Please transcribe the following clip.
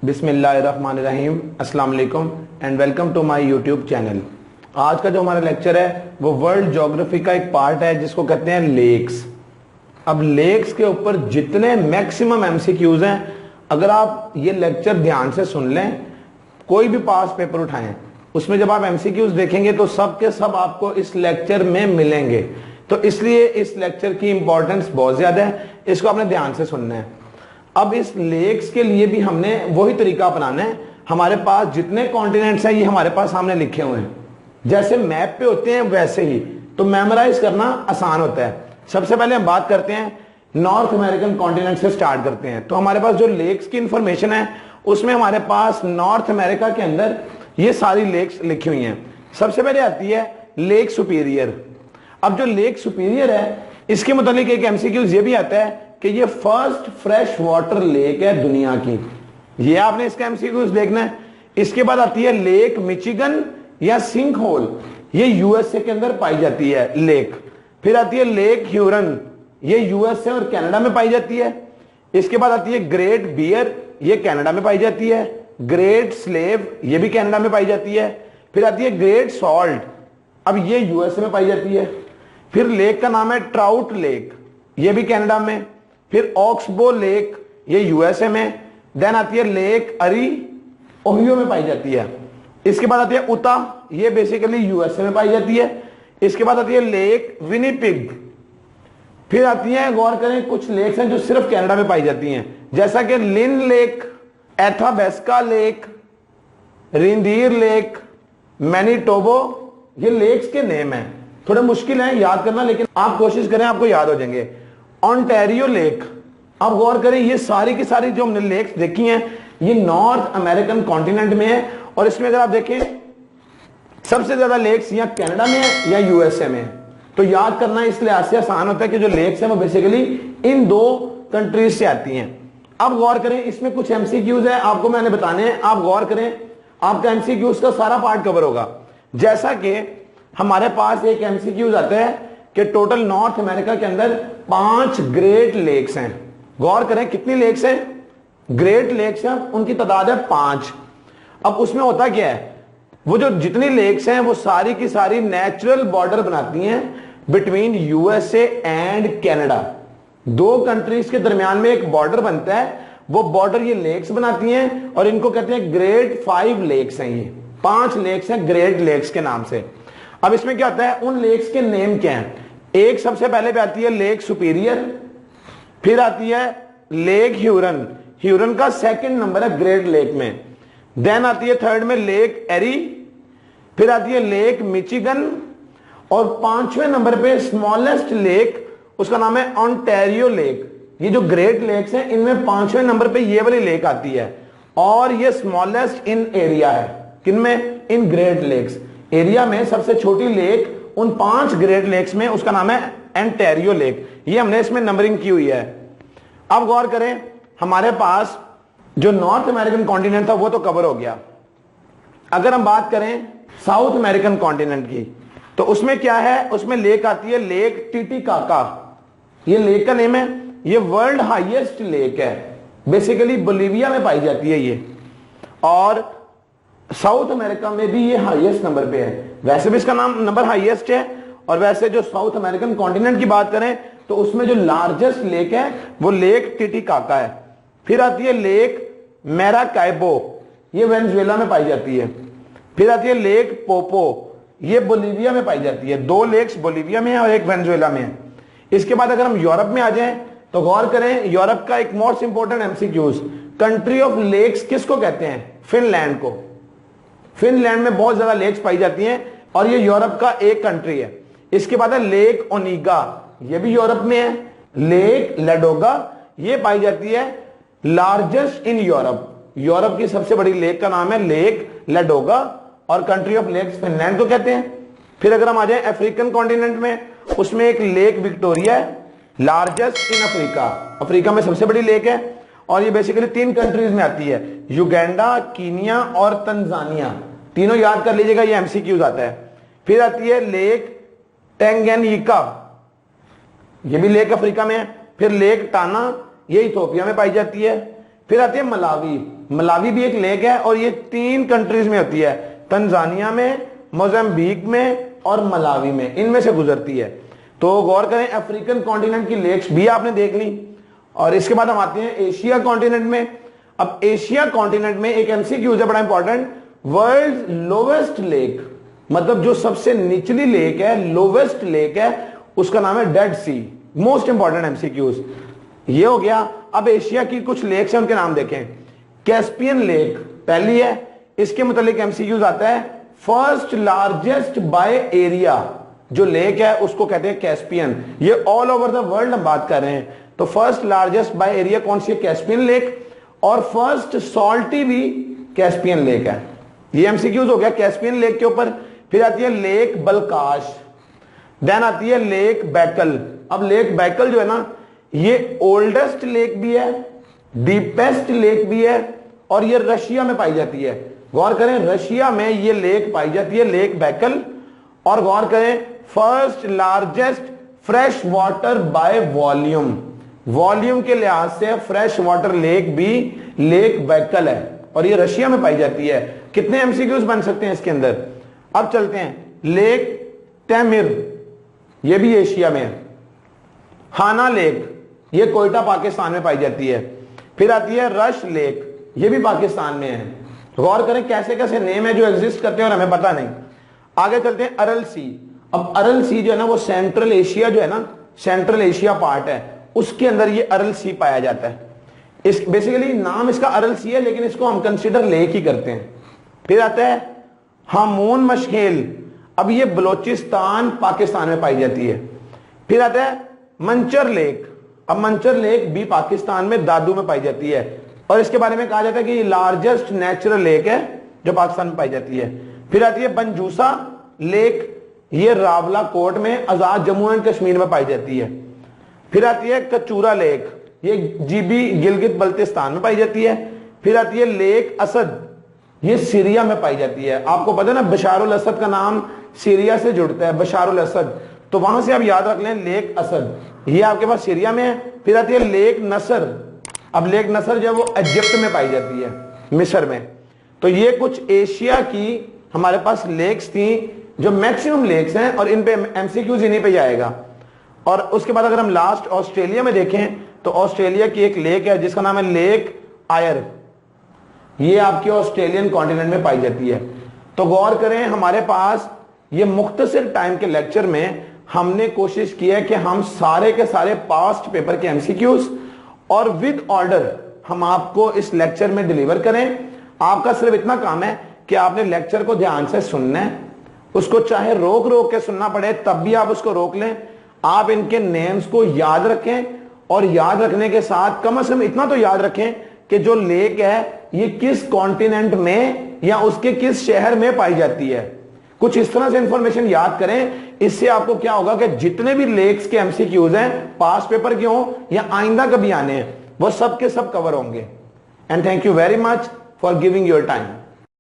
बिस्मिल्लाहिर्रहमानिर्रहीम, अस्सलाम वालेकुम and welcome to my YouTube channel. आज का जो हमारा लेक्चर है वो वर्ल्ड ज्योग्राफी का एक पार्ट है जिसको कहते हैं लेक्स। अब लेक्स के ऊपर जितने मैक्सिमम एमसीक्यूज हैं, अगर आप ये लेक्चर ध्यान से सुन लें, कोई भी पास पेपर उठाएं, उसमें जब आप एमसीक्यूज देखेंगे तो सब के सब आपको इस लेक्चर में मिलेंगे। तो इसलिए इस लेक्चर की इंपॉर्टेंस बहुत ज्यादा है, इसको आपने ध्यान से सुनना है। अब इस लेक्स के लिए भी हमने वही तरीका अपनाना है। हमारे पास जितने कॉन्टिनेंट्स हैं ये हमारे पास सामने लिखे हुए हैं, जैसे मैप पे होते हैं वैसे ही, तो मेमोराइज करना आसान होता है। सबसे पहले हम बात करते हैं नॉर्थ अमेरिकन कॉन्टिनेंट से स्टार्ट करते हैं। तो हमारे पास जो लेक्स की इंफॉर्मेशन है उसमें हमारे पास नॉर्थ अमेरिका के अंदर ये सारी लेक्स लिखी हुई हैं। सबसे पहले आती है लेक सुपीरियर। अब जो लेक सुपीरियर है इसके मुतालिक एक एमसीक्यूज ये भी आता है कि ये फर्स्ट फ्रेश वाटर लेक है दुनिया की। ये आपने इसका एमसीक्यूज देखना है। इसके बाद आती है लेक मिचिगन या सिंक होल, ये यूएसए के अंदर पाई जाती है लेक। फिर आती है लेक ह्यूरन, ये यूएसए और कनाडा में पाई जाती है। इसके बाद आती है ग्रेट बियर, ये कनाडा में पाई जाती है। ग्रेट स्लेव, ये भी कनाडा में पाई जाती है। फिर आती है ग्रेट सॉल्ट, अब ये यूएसए में पाई जाती है। फिर लेक का नाम है ट्राउट लेक, ये भी कनाडा में। फिर ऑक्सबो लेक, ये यूएसए में। देन आती है लेक अरी, ओहियो में पाई जाती है। इसके बाद आती है उता, ये बेसिकली यूएसए में पाई जाती है। इसके बाद आती है लेक विनिपिग। फिर आती है, गौर करें, कुछ लेक्स हैं जो सिर्फ कनाडा में पाई जाती हैं, जैसा कि लिन लेक, एथाबेस्का लेक, रिंदीर लेक, मैनीटोबो। ये लेक्स के नेम हैं, थोड़े मुश्किल हैं याद करना, लेकिन आप कोशिश करें आपको याद हो जाएंगे। ऑन्टेरियो लेक, अब गौर करें, ये सारी की सारी जो हमने लेक्स देखी हैं ये नॉर्थ अमेरिकन कॉन्टिनेंट में है। और इसमें अगर आप देखें सबसे ज्यादा लेक्स या कनाडा में है या यूएसए में है। तो याद करना इस लिहाज से आसान होता है कि जो लेक्स है वो बेसिकली इन दो कंट्रीज से आती हैं। अब गौर करें, इसमें कुछ एमसीक्यूज है आपको मैंने बताने हैं, आप गौर करें, आपका एमसीक्यूज का सारा पार्ट कवर होगा। जैसा कि हमारे पास एक एमसीक्यूज आता है कि टोटल नॉर्थ अमेरिका के अंदर 5 ग्रेट लेक्स हैं। गौर करें कितनी लेक्स हैं, ग्रेट लेक्स हैं, उनकी तादाद है 5। अब उसमें होता क्या है, वो जो जितनी लेक्स हैं वो सारी की सारी नेचुरल बॉर्डर बनाती हैं बिटवीन यूएसए एंड कनाडा। दो कंट्रीज के दरमियान में एक बॉर्डर बनता है, वो बॉर्डर ये लेक्स बनाती हैं और इनको कहते हैं ग्रेट 5 लेक्स हैं। ये 5 लेक्स हैं ग्रेट लेक्स के नाम से। अब इसमें क्या होता है, उन लेक्स के नेम क्या हैं। एक सबसे पहले पे आती है लेक सुपीरियर, फिर आती है लेक ह्यूरन, ह्यूरन का सेकंड नंबर है ग्रेट लेक में। देन आती है थर्ड में लेक एरी, फिर आती है लेक मिचिगन, और 5वें नंबर पे स्मॉलेस्ट लेक, उसका नाम है ऑन्टेरियो लेक। ये जो ग्रेट लेक्स हैं इनमें 5वें नंबर पे ये वाली लेक आती है, और ये स्मॉलेस्ट इन एरिया है। किनमें, इन ग्रेट लेक्स एरिया में सबसे छोटी लेक उन 5 ग्रेट लेक्स में, उसका नाम है ऑन्टेरियो लेक। ये हमने इसमें नंबरिंग की हुई है। अब गौर करें, हमारे पास जो नॉर्थ अमेरिकन कॉन्टिनेंट था वो तो कवर हो गया। अगर हम बात करें साउथ अमेरिकन कॉन्टिनेंट की, तो उसमें क्या है, उसमें लेक आती है लेक टिटिकाका। ये लेक का नेम है, ये वर्ल्ड हाईएस्ट लेक है, बेसिकली बोलिविया में पाई जाती है ये, और साउथ अमेरिका में भी ये हाईएस्ट नंबर पे है। वैसे भी इसका नाम नंबर हाईएस्ट है, और वैसे जो साउथ अमेरिकन कॉन्टिनेंट की बात करें तो उसमें जो लार्जेस्ट लेक है वो लेक टिटिकाका है। फिर आती है लेक मैराकाइबो, ये वेनेजुएला में पाई जाती है। फिर आती है लेक पोपो, ये बोलिविया में पाई जाती है। 2 लेक्स बोलिविया में है और एक वेनेजुएला में है। इसके बाद अगर हम यूरोप में आ जाएं तो गौर करें, यूरोप का एक most important MCQs, country of lakes किसको कहते हैं, फिनलैंड को। फिनलैंड में बहुत ज्यादा लेक्स पाई जाती हैं और ये यूरोप का एक कंट्री है। इसके बाद है लेक ओनिगा, ये भी यूरोप में है। लेक लेडोगा, ये पाई जाती है लार्जेस्ट इन यूरोप। यूरोप की सबसे बड़ी लेक का नाम है लेक लेडोगा, और कंट्री ऑफ लेक्स फिनलैंड को कहते हैं। फिर अगर हम आ जाए अफ्रीकन कॉन्टिनेंट में, उसमें एक लेक विक्टोरिया है, लार्जेस्ट इन अफ्रीका, अफ्रीका में सबसे बड़ी लेक है, और ये बेसिकली 3 कंट्रीज में आती है, युगांडा, कीनिया और तंजानिया। तीनों याद कर लीजिएगा, ये एमसीक्यूज आता है। फिर आती है लेक टेंगेनिका, ये भी लेक अफ्रीका में है। फिर लेक टाना, ये इथोपिया में पाई जाती है। फिर आती है मलावी, मलावी भी एक लेक है और ये 3 कंट्रीज में होती है, तंजानिया में, मोजाम्बिक में और मलावी में, इनमें से गुजरती है। तो गौर करें, अफ्रीकन कॉन्टिनेंट की लेक्स भी आपने देख ली। और इसके बाद हम आते हैं एशिया कॉन्टिनेंट में। अब एशिया कॉन्टिनेंट में एक एमसीक्यू है बड़ा इंपॉर्टेंट, वर्ल्ड लोवेस्ट लेक, मतलब जो सबसे निचली लेक है, लोवेस्ट लेक है, उसका नाम है डेड सी। मोस्ट इंपॉर्टेंट एमसीक्यूज ये हो गया। अब एशिया की कुछ लेक्स हैं, उनके नाम देखें। कैस्पियन लेक पहली है, इसके मुतालिक एमसीक्यूज आता है, फर्स्ट लार्जेस्ट बाय एरिया जो लेक है उसको कहते हैं कैस्पियन। ये ऑल ओवर द वर्ल्ड हम बात कर रहे हैं। तो फर्स्ट लार्जेस्ट बाय एरिया कौन सी है? Caspian lake. और फर्स्ट सॉल्टी भी कैस्पियन लेक है। ये एमसीक्यूज हो गया कैस्पियन लेक के ऊपर। फिर आती है लेक बलकाश, देन आती है लेक बैकल। अब लेक बैकल जो है ना, ये ओल्डेस्ट लेक भी है, डीपेस्ट लेक भी है, और ये रशिया में पाई जाती है। गौर करें, रशिया में ये लेक पाई जाती है, लेक बैकल। और गौर करें, first largest fresh water by volume, volume के लिहाज से फ्रेश वाटर लेक भी लेक बैकल है और ये रशिया में पाई जाती है। कितने एमसीक्यूज बन सकते हैं इसके अंदर? अब चलते हैं, लेक तैमिर, ये भी एशिया में है। हाना लेक, ये कोयटा पाकिस्तान में पाई जाती है। फिर आती है रश लेक, ये भी पाकिस्तान में है। गौर करें कैसे कैसे नेम है जो एग्जिस्ट करते हैं और हमें पता नहीं। आगे चलते हैं अरल सी। अब अरल सी जो है ना, वो सेंट्रल एशिया जो है ना, सेंट्रल एशिया पार्ट है, उसके अंदर ये अरल सी पाया जाता है। इस बेसिकली नाम इसका अरल सी है, लेकिन इसको हम कंसीडर लेक ही करते हैं। फिर आता है हामून मशखेल, अब ये बलोचिस्तान पाकिस्तान में पाई जाती है। फिर आता है मंचर लेक, अब मंचर लेक भी पाकिस्तान में दादू में पाई जाती है और इसके बारे में कहा जाता है कि ये लार्जेस्ट नेचुरल लेक है जो पाकिस्तान में पाई जाती है। फिर आती है बंजूसा लेक, ये रावला कोट में आजाद जम्मू एंड कश्मीर में पाई जाती है। फिर आती है कचूरा लेक, ये जीबी गिलगित बल्तिस्तान में पाई जाती है। फिर आती है लेक असद, ये सीरिया में पाई जाती है। आपको पता है ना, बशारुल असद का नाम सीरिया से जुड़ता है, बशारुल असद, तो वहां से आप याद रख लें लेक असद, ये आपके पास सीरिया में है। फिर आती है लेक नसर, अब लेक नसर जो है वो इजिप्ट में पाई जाती है, मिस्र में। तो ये कुछ एशिया की हमारे पास लेक्स थी जो मैक्सिमम लेक्स हैं और इन पे एमसीक्यूज इन्हीं पे जाएगा। और उसके बाद अगर हम लास्ट ऑस्ट्रेलिया में देखें तो ऑस्ट्रेलिया की एक लेक है जिसका नाम है लेक आयर, ये आपके ऑस्ट्रेलियन कॉन्टिनेंट में पाई जाती है। तो गौर करें, हमारे पास ये मुख्तसर टाइम के लेक्चर में हमने कोशिश की है कि हम सारे के सारे पास्ट पेपर के एमसीक्यूज और विद ऑर्डर हम आपको इस लेक्चर में डिलीवर करें। आपका सिर्फ इतना काम है कि आपने लेक्चर को ध्यान से सुनना है, उसको चाहे रोक रोक के सुनना पड़े तब भी आप उसको रोक लें। आप इनके नेम्स को याद रखें और याद रखने के साथ कम से कम इतना तो याद रखें कि जो लेक है ये किस कॉन्टिनेंट में या उसके किस शहर में पाई जाती है। कुछ इस तरह से इंफॉर्मेशन याद करें, इससे आपको क्या होगा कि जितने भी लेक्स के एमसीक्यूज हैं, पास्ट पेपर के हों या आइंदा कभी आने हैं, वो सब के सब कवर होंगे। And thank you very much for giving your time.